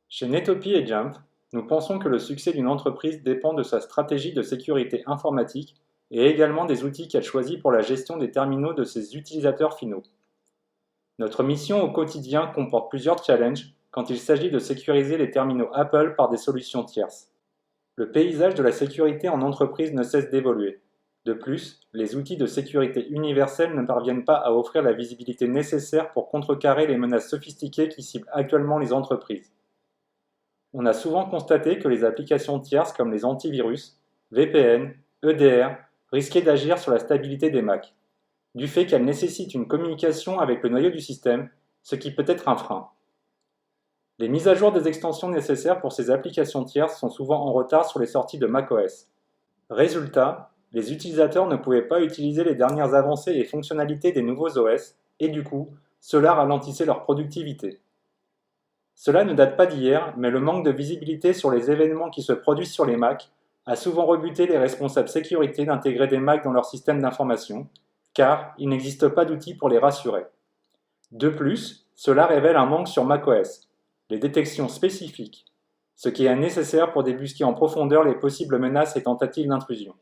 Chez Netopy et Jump, nous pensons que le succès d'une entreprise dépend de sa stratégie de sécurité informatique et également des outils qu'elle choisit pour la gestion des terminaux de ses utilisateurs finaux. Notre mission au quotidien comporte plusieurs challenges quand il s'agit de sécuriser les terminaux Apple par des solutions tierces. Le paysage de la sécurité en entreprise ne cesse d'évoluer. De plus, les outils de sécurité universels ne parviennent pas à offrir la visibilité nécessaire pour contrecarrer les menaces sophistiquées qui ciblent actuellement les entreprises. On a souvent constaté que les applications tierces comme les antivirus, VPN, EDR risquaient d'agir sur la stabilité des Mac, du fait qu'elles nécessitent une communication avec le noyau du système, ce qui peut être un frein. Les mises à jour des extensions nécessaires pour ces applications tierces sont souvent en retard sur les sorties de macOS. Résultat, les utilisateurs ne pouvaient pas utiliser les dernières avancées et fonctionnalités des nouveaux OS, et du coup, cela ralentissait leur productivité. Cela ne date pas d'hier, mais le manque de visibilité sur les événements qui se produisent sur les Mac a souvent rebuté les responsables sécurité d'intégrer des Macs dans leur système d'information, car il n'existe pas d'outils pour les rassurer. De plus, cela révèle un manque sur macOS, les détections spécifiques, ce qui est nécessaire pour débusquer en profondeur les possibles menaces et tentatives d'intrusion.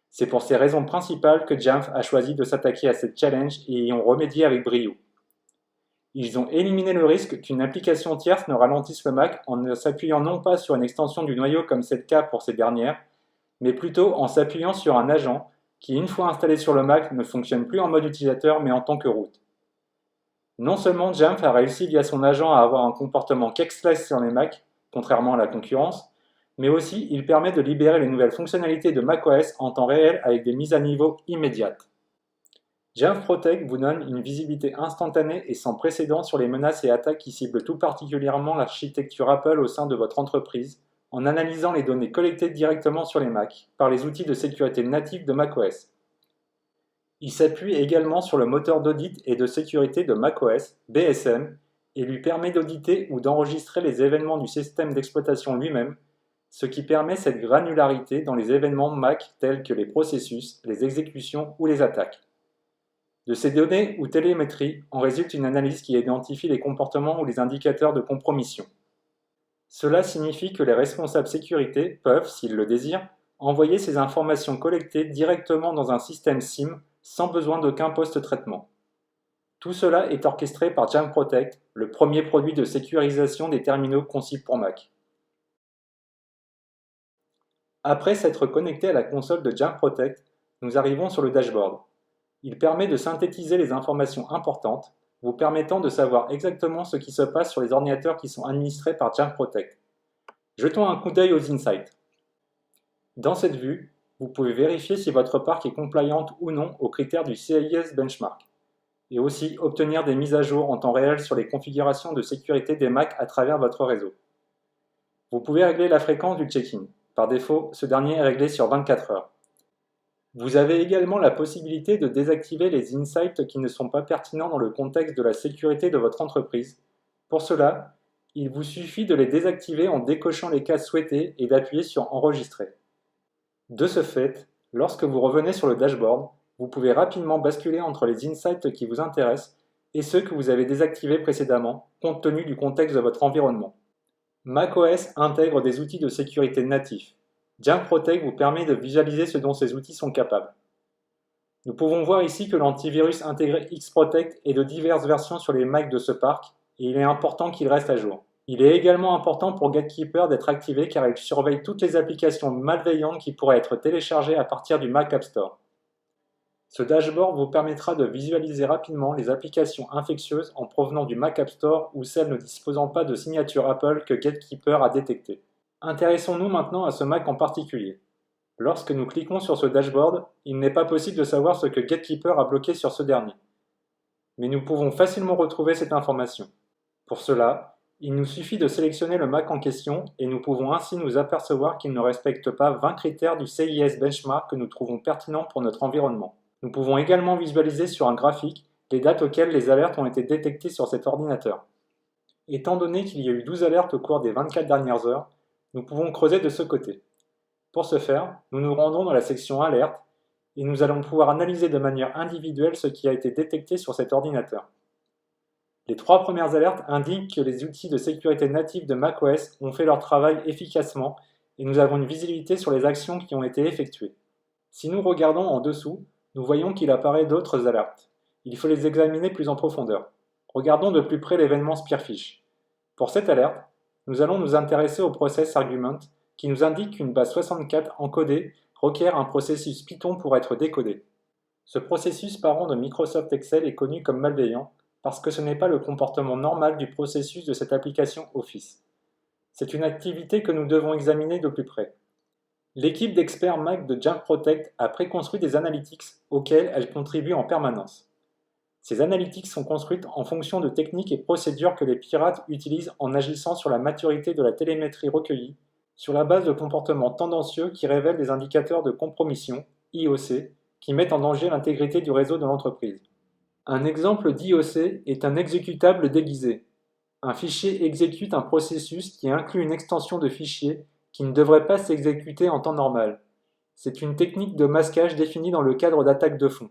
C'est pour ces raisons principales que Jamf a choisi de s'attaquer à cette challenge et y ont remédié avec brio. Ils ont éliminé le risque qu'une application tierce ne ralentisse le Mac en ne s'appuyant non pas sur une extension du noyau comme c'est le cas pour ces dernières, mais plutôt en s'appuyant sur un agent qui, une fois installé sur le Mac, ne fonctionne plus en mode utilisateur mais en tant que root. Non seulement Jamf a réussi via son agent à avoir un comportement kexless sur les Mac, contrairement à la concurrence, mais aussi il permet de libérer les nouvelles fonctionnalités de macOS en temps réel avec des mises à niveau immédiates. Jamf Protect vous donne une visibilité instantanée et sans précédent sur les menaces et attaques qui ciblent tout particulièrement l'architecture Apple au sein de votre entreprise, en analysant les données collectées directement sur les Mac par les outils de sécurité natifs de macOS. Il s'appuie également sur le moteur d'audit et de sécurité de macOS, BSM, et lui permet d'auditer ou d'enregistrer les événements du système d'exploitation lui-même, ce qui permet cette granularité dans les événements Mac tels que les processus, les exécutions ou les attaques. De ces données ou télémétrie en résulte une analyse qui identifie les comportements ou les indicateurs de compromission. Cela signifie que les responsables sécurité peuvent, s'ils le désirent, envoyer ces informations collectées directement dans un système SIEM sans besoin d'aucun post-traitement. Tout cela est orchestré par Jamf Protect, le premier produit de sécurisation des terminaux conçus pour Mac. Après s'être connecté à la console de Jamf Protect, nous arrivons sur le dashboard. Il permet de synthétiser les informations importantes, vous permettant de savoir exactement ce qui se passe sur les ordinateurs qui sont administrés par Jamf Protect. Jetons un coup d'œil aux insights. Dans cette vue, vous pouvez vérifier si votre parc est compliant ou non aux critères du CIS Benchmark, et aussi obtenir des mises à jour en temps réel sur les configurations de sécurité des Mac à travers votre réseau. Vous pouvez régler la fréquence du check-in. Par défaut, ce dernier est réglé sur 24 heures. Vous avez également la possibilité de désactiver les insights qui ne sont pas pertinents dans le contexte de la sécurité de votre entreprise. Pour cela, il vous suffit de les désactiver en décochant les cases souhaitées et d'appuyer sur Enregistrer. De ce fait, lorsque vous revenez sur le dashboard, vous pouvez rapidement basculer entre les insights qui vous intéressent et ceux que vous avez désactivés précédemment, compte tenu du contexte de votre environnement. macOS intègre des outils de sécurité natifs. Jamf Protect vous permet de visualiser ce dont ces outils sont capables. Nous pouvons voir ici que l'antivirus intégré Xprotect est de diverses versions sur les Mac de ce parc, et il est important qu'il reste à jour. Il est également important pour Gatekeeper d'être activé car il surveille toutes les applications malveillantes qui pourraient être téléchargées à partir du Mac App Store. Ce dashboard vous permettra de visualiser rapidement les applications infectieuses en provenant du Mac App Store ou celles ne disposant pas de signature Apple que Gatekeeper a détectées. Intéressons-nous maintenant à ce Mac en particulier. Lorsque nous cliquons sur ce dashboard, il n'est pas possible de savoir ce que Gatekeeper a bloqué sur ce dernier. Mais nous pouvons facilement retrouver cette information. Pour cela, il nous suffit de sélectionner le Mac en question et nous pouvons ainsi nous apercevoir qu'il ne respecte pas 20 critères du CIS Benchmark que nous trouvons pertinents pour notre environnement. Nous pouvons également visualiser sur un graphique les dates auxquelles les alertes ont été détectées sur cet ordinateur. Étant donné qu'il y a eu 12 alertes au cours des 24 dernières heures, nous pouvons creuser de ce côté. Pour ce faire, nous nous rendons dans la section Alerte et nous allons pouvoir analyser de manière individuelle ce qui a été détecté sur cet ordinateur. Les 3 premières alertes indiquent que les outils de sécurité natifs de macOS ont fait leur travail efficacement et nous avons une visibilité sur les actions qui ont été effectuées. Si nous regardons en dessous, nous voyons qu'il apparaît d'autres alertes. Il faut les examiner plus en profondeur. Regardons de plus près l'événement Spearfish. Pour cette alerte, nous allons nous intéresser au process argument qui nous indique qu'une base 64 encodée requiert un processus Python pour être décodé. Ce processus parent de Microsoft Excel est connu comme malveillant parce que ce n'est pas le comportement normal du processus de cette application Office. C'est une activité que nous devons examiner de plus près. L'équipe d'experts Mac de Jamf Protect a préconstruit des analytics auxquels elle contribue en permanence. Ces analytics sont construites en fonction de techniques et procédures que les pirates utilisent en agissant sur la maturité de la télémétrie recueillie, sur la base de comportements tendancieux qui révèlent des indicateurs de compromission, IOC, qui mettent en danger l'intégrité du réseau de l'entreprise. Un exemple d'IOC est un exécutable déguisé. Un fichier exécute un processus qui inclut une extension de fichier qui ne devrait pas s'exécuter en temps normal. C'est une technique de masquage définie dans le cadre d'attaques de fond.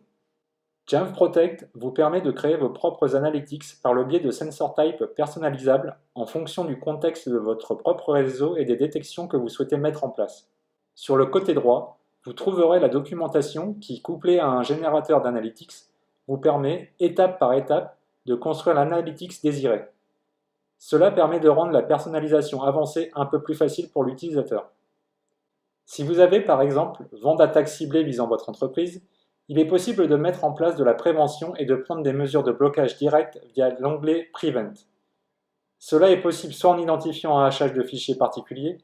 Jamf Protect vous permet de créer vos propres analytics par le biais de sensor types personnalisables en fonction du contexte de votre propre réseau et des détections que vous souhaitez mettre en place. Sur le côté droit, vous trouverez la documentation qui, couplée à un générateur d'analytics, vous permet, étape par étape, de construire l'analytics désiré. Cela permet de rendre la personnalisation avancée un peu plus facile pour l'utilisateur. Si vous avez par exemple vent d'attaque ciblée visant votre entreprise, il est possible de mettre en place de la prévention et de prendre des mesures de blocage direct via l'onglet Prevent. Cela est possible soit en identifiant un hachage de fichiers particulier,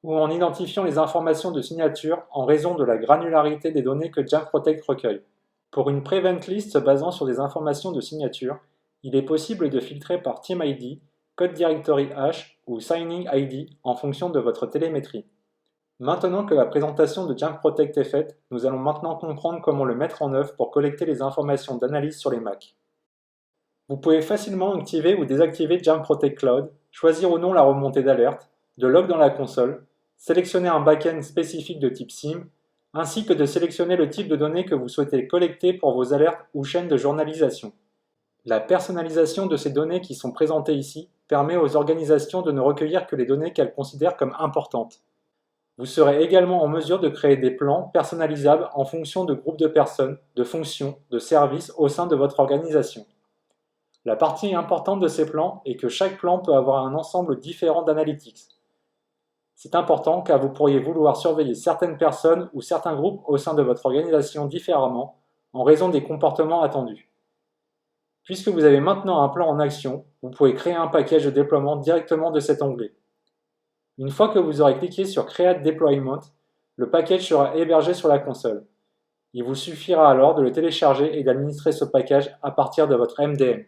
ou en identifiant les informations de signature en raison de la granularité des données que Jamf Protect recueille. Pour une Prevent List se basant sur des informations de signature, il est possible de filtrer par Team ID, Code Directory Hash ou Signing ID en fonction de votre télémétrie. Maintenant que la présentation de Jamf Protect est faite, nous allons maintenant comprendre comment le mettre en œuvre pour collecter les informations d'analyse sur les Mac. Vous pouvez facilement activer ou désactiver Jamf Protect Cloud, choisir ou non la remontée d'alerte, de log dans la console, sélectionner un backend spécifique de type SIEM, ainsi que de sélectionner le type de données que vous souhaitez collecter pour vos alertes ou chaînes de journalisation. La personnalisation de ces données qui sont présentées ici permet aux organisations de ne recueillir que les données qu'elles considèrent comme importantes. Vous serez également en mesure de créer des plans personnalisables en fonction de groupes de personnes, de fonctions, de services au sein de votre organisation. La partie importante de ces plans est que chaque plan peut avoir un ensemble différent d'analytics. C'est important car vous pourriez vouloir surveiller certaines personnes ou certains groupes au sein de votre organisation différemment en raison des comportements attendus. Puisque vous avez maintenant un plan en action, vous pouvez créer un package de déploiement directement de cet onglet. Une fois que vous aurez cliqué sur Create Deployment, le package sera hébergé sur la console. Il vous suffira alors de le télécharger et d'administrer ce package à partir de votre MDM.